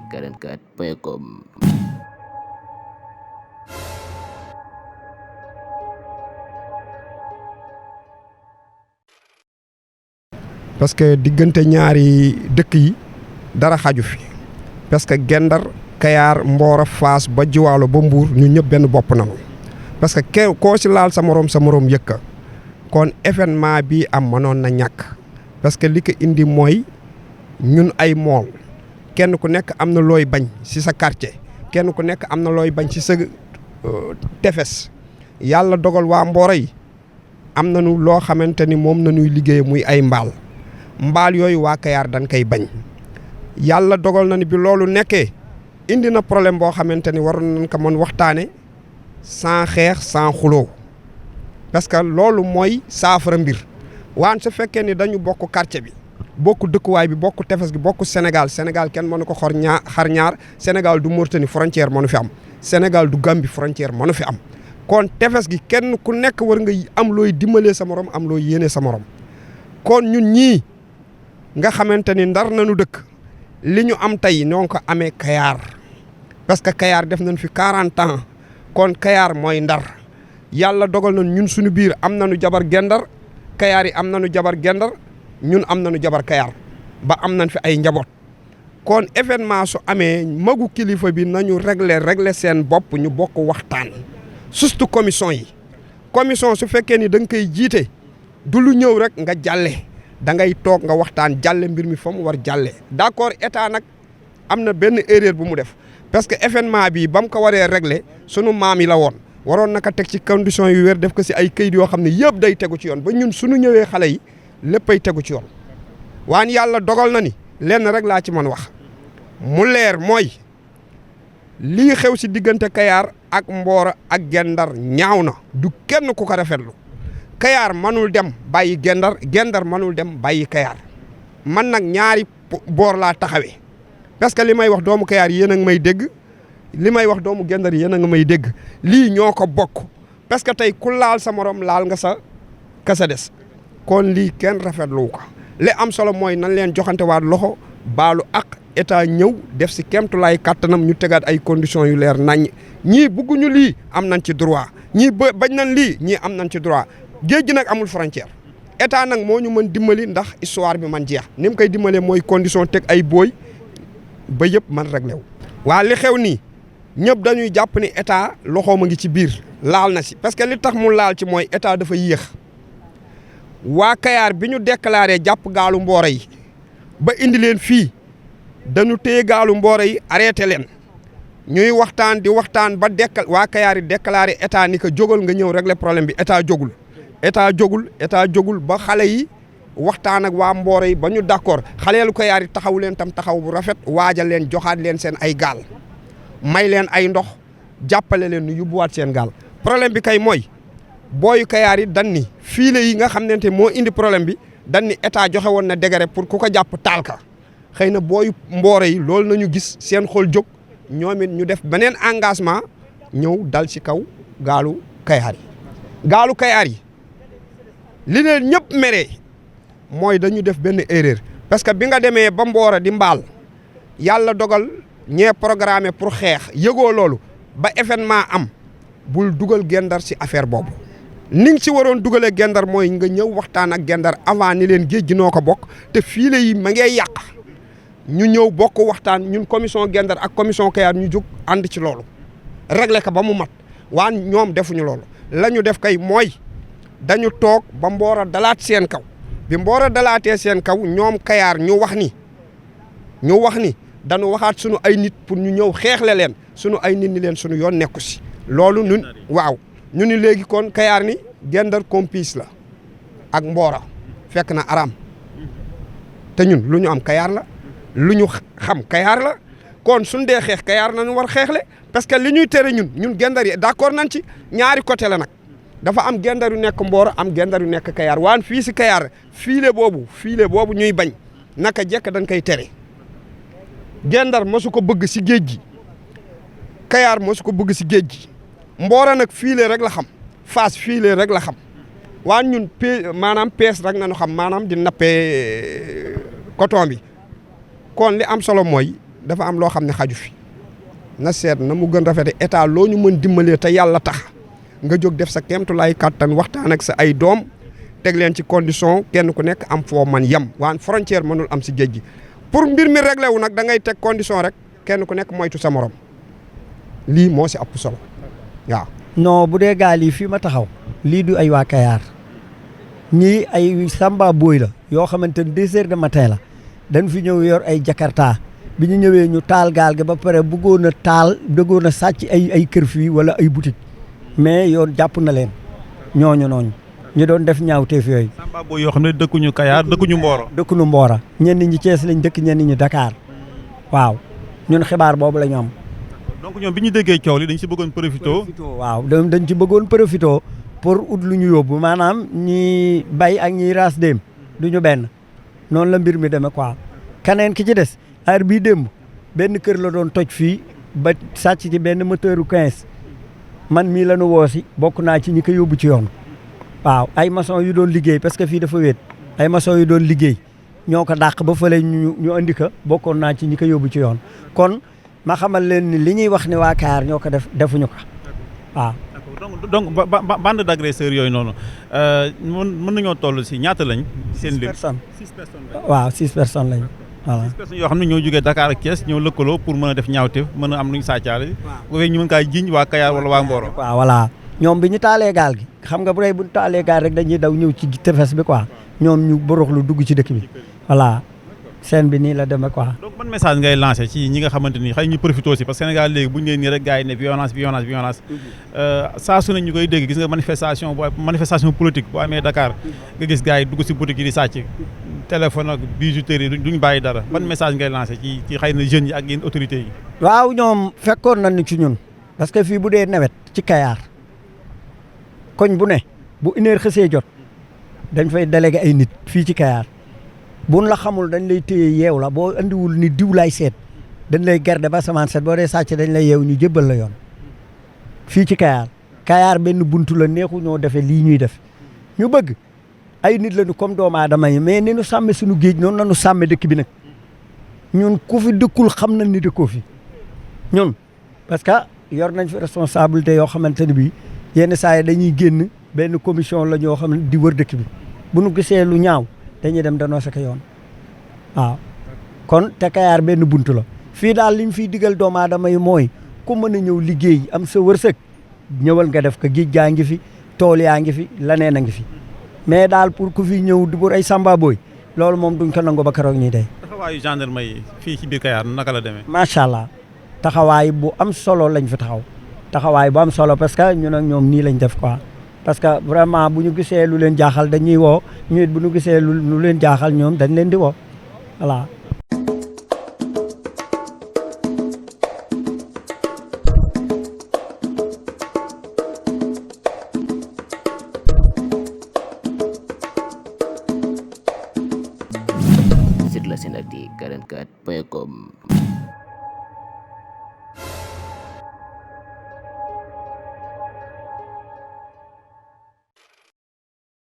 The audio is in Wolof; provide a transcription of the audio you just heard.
44.com. parce que diggante ñaari dëkk yi dara xaju fi parce que Gendar Kayar Mboro Fass ba Jiwaalo ba Mbuur ñu ñëpp benn bopp nañu parce que koo ci laal sa morom yëkka kon événement bi am mënoon na ñàkk parce que li ko indi mooy ñun ay mool kenn ku nekk am na looy bañ ci sa quartier kenn ku nekk am na looy bañ ci sa tefes yàlla dogal waa Mboro yi am nañu loo xamante ni moom nañuy liggéey muy ay mbaal yooyu waa Kayar dañ koy bañ yàlla dogal na ni bi loolu nekkee indi na problème boo xamante ni waroon nañ ko mën waxtaane sans xeex sans xuloo parce que loolu mooy saafara mbir waan su fekkee ni dañu bokk quartier bi bokk dëkkuwaay bi bokk tefes gi bokk Sénégal kenn mënu ko xar ñaar Sénégal du Mauritanie frontière mënu fi am Sénégal du Gambie frontière mënu fi am kon tefes gi kenn ku nekk war nga am looy dimbalee sa morom am looy yéene sa morom kon ñun ñii nga xamante ni ndar nañu dëkk li ñu am tey ñoo ko amee Kayar parce que Kayar def nañ fi 40 ans kon Kayar mooy ndar yàlla dogal na ñun suñu biir am nañu jabar Gendar Kayar yi am nañu jabar Gendar ñun am nañu jabar Kayar ba am nañ fi ay njaboot kon événement su amee magu kilifa bi nañu régler seen bopp ñu bokk waxtaan surtout commission yi commission su fekkee ni da nga koy jiite du lu ñëw rek nga jàlle da ngay toog nga waxtaan jàlle mbir mi fa mu war jàlle d'accord état nag am na benn erreur bu mu def parce que événement bi ba mu ko waree régler sunu maam yi la woon waroon na ko teg ci condition yu wér def ko si ay kayit yoo xam ne yëpp day tegu ci yoon ba ñun suñu ñëwee xale yi léppay tegu ci yoon waan yàlla dogal na ni lenn rek laa ci mën wax mu leer mooy lii xew si diggante Kayar ak Mboro ak Gendar ñaaw na du kenn ku ko rafetlu Kayar manul dem bàyyi Gendar manul dem bàyyi Kayar man nag ñaari boor laa taxawee parce que li may wax doomu Kayar yéen a ngi may dégg li may wax doomu Gendar yéen a ngi may dégg lii ñoo ko bokk parce que tey ku laal sa morom laal nga sa kasa des kon lii kenn rafetlu ko li am solo mooy nan leen joxante waat loxo baalu ak état ñëw def si kemtulaay kàttanam ñu tegaat ay conditions yu leer naññ ñii bugguñu lii am nañ ci droit ñii bañ nañ lii ñii am nañ ci droit géej gi nag amul frontière état nag moo ñu mën dimbali ndax histoire bi man jeex ni mu koy dimbalee mooy condition teg ay booy ba yëpp man réglé wu. waa li xew nii ñëpp dañuy jàpp ni état loxoom a ngi ci biir laal na si parce que li tax mu laal ci mooy état dafa yéex waa Kayar bi ñu déclaré jàpp gaalu Mboro yi ba indi leen fii dañu téye gaalu Mboro yi arrêté leen ñuy waxtaan di waxtaan ba waa Kayar yi déclaré état ni ko jógal nga ñëw régler problème bi état jógul ba xale yi waxtaan ak waa Mboro yi ba ñu d'accord xaleelu Kayar yi taxaw leen tam taxaw bu rafet waajal leen joxaat leen seen ay gaal may leen ay ndox jàppale leen nu yóbbuwaat seen gaal problème bi kay mooy booyu Kayar yi dan ni fiile yi nga xam ne moo indi problème bi dan ni état joxe woon na décret pour ku ko jàpp taal ka xëy na booyu Mboro yi loolu nañu gis seen xol jóg ñoom it ñu def beneen engagement ñëw dal ci kaw gaalu Kayar yi li leen ñëpp meree mooy dañu def benn erreur parce que bi nga demee ba Mboro di mbaal yàlla dogal ñee programmé pour xeex yëgoo loolu ba événement am bul dugal Gendar ci affaire boobu ni nga ci waroon dugalee Gendar mooy nga ñëw waxtaan ak Gendar avant ni leen géej gi noo ko bokk te fiile yi ma ngay yàq ñu ñëw bokk waxtaan ñun commission Gendar ak commission Kayar ñu jóg ànd ci loolu régler ko ba mu mat waan ñoom defuñu loolu la ñu def kay mooy dañu toog ba Mboro dalaat seen kaw bi Mboro dalaatee seen kaw ñoom Kayar ñu wax ni dañu waxaat sunu ay nit pour ñu ñëw xeexle leen sunu ay nit ni leen sunu yoon nekku si loolu ñun waaw ñu ni léegi kon Kayar ni Gendar complice la ak Mboro fekk na aram te ñun lu ñu am Kayar la lu ñu xam Kayar la kon suñ dee xeex Kayar nañu war xeexle parce que li ñuy tere ñun Gendar yi d'accord nañ ci ñaari côté la nag dafa am Gendar yu nekk Mboro am Gendar yu nekk Kayar waan fii si Kayar fiile boobu ñuy bañ naka jekk dañ koy tere Gendar mosu ko bëgg si géej gi Kayar mosu ko bëgg si géej gi Mboro nag fiile rek la xam Fass fiile rek la xam waan ñun maanaam pees rek nañu xam maanaam di nappee coton bi kon li am solo mooy dafa am loo xam ne xaju fi na seet na mu gën rafete état loo ñu mën dimbalee te yàlla tax nga jóg def sa kéemtulaay kàttan waxtaan ak sa ay doom teg leen ci condition kenn ku nekk am foo man yem waan frontière mënul am si géej gi pour mbir mi réglé wu nag da ngay teg condition rek kenn ku nekk moytu sa morom lii moo si ëpp solo waaw. non bu dee gaal yi fii ma taxaw lii du ay waa Kayar ñii ay samba booy la yoo xamante ni 2 heures de matin la dañ fi ñëw yor ay jakarta bi ñu ñëwee ñu taal gaal gi ba pare bëggoon a sàcc ay kër fii wala ay boutique mais yoon jàpp na leen ñooñu noonu ñu doon def ñaawteef yooyu. samba booy yoo xam ne dëkkuñu Kayar dëkkuñu Mboro. dëkkuñu Mboro ñenn ñi Thiès lañ dëkk ñenn ñi Dakar waaw ñun xibaar boobu la ñu am. donc ñoom bi ñu déggee coow li dañ si bëggoon profité. waaw dañ ci bëggoon profité pour ut lu ñu yóbbu maanaam ñi bay ak ñi raas dem du ñu benn noonu la mbir mi demee quoi. keneen ki ci des heure bii démb benn kër la doon toj fii ba sàcc ci benn moteuru 15 man mii la nu woo si bokk naa ci ñi ko yóbbu ci yoon. waaw ay maçon yu doon liggéey parce que fii dafa wéet ay maçon yu doon liggéey ñoo ko dàq ba fële ñu andi ko bokkoon naa ci ñi ko yóbbu ci yoon kon ma xamal leen ni li ñuy wax ne waa Kayar ñoo ko defuñu ko waaw. donc bande d'agresseurs yooyu noonu mën nañoo toll si ñaata lañ. seen lim 6 personnes. waaw 6 personnes lañ voilà. 6 personnes yoo xam ne ñoo jógee Dakar ak Thiès ñoo lëkkaloo pour mën a def ñaawteef mën a am lu ñu sàccaale. waaw ñu mën kaa jiñ waa Kayar wala waa Mboro. waaw voilà ñoom bi ñu taalee gaal gi xam nga bu dee bu ñu taalee gaal rek dañuy daw ñëw ci tefes bi quoi ñoom ñu boroxlu dugg ci dëkk bi voilà scène bi nii la demee quoi. donc ban message ngay lancé ci ñi nga xamante ni xëy ñu profité aussi parce que Sénégal léegi bu ñu nee nii rek gars yi ne violence saa su ne ñu koy dégg gis nga manifestation politique boo amee Dakar nga gis gars yi dugg si boutique yi di sàcc téléphone ak bijouterie yi duñ bàyyi dara ban message ngay lancé ci xëy na jeunes yi ak yéen autorités yi. waaw ñoom fekkoon nañu ci ñun parce que fii bu dee nawet ci Kayar koñ bu ne bu une heure xësee jot dañ fay délégué ay nit fii ci Kayar buñ la xamul dañ lay téye yeew la boo andiwul ni diw laay seet dañ lay garder ba samaan set boo dee sàcc dañ lay yeew ñu jébbal la yoon fii ci Kayar benn buntu la neexu ñoo defee lii ñuy def ñu bëgg ay nit lañu comme doomu aadama yi mais ni ñu sàmme suñu géej noonu la ñu sàmme dëkk bi nag ñun ku fi dëkkul xam nañ ni dëkkoo fi ñun parce que yor nañ fi responsabilité yoo xamante ne bii yenn saa yi dañuy génn benn commission la ñoo xam ne di wër dëkk bi bu nu gisee lu ñaaw dañuy dem danoo sa ko yoon waaw kon te Kayar benn buntu la fii daal li ñu fiy digal doomu aadama yi mooy ku mën a ñëw liggéey am sa wërsëg ñëwal nga def ko géej gaa ngi fi tool yaa ngi fi laneen a ngi fi mais daal pour ku fi ñëw di bur ay samba booy loolu moom duñ ko nangu ba keroog ñuy dee. taxawaayu gendarme yi fii ci biir Kayar naka la demee. macha allah taxawaay bu am solo lañ fi taxawaay bu am solo parce que ñun ak ñoom nii lañ def quoi parce que vraiment bu ñu gisee lu leen jaaxal dañuy woo ñu it bu ñu gisee lu leen jaaxal ñoom dañ leen di woo voilà. sur la senardi 44.com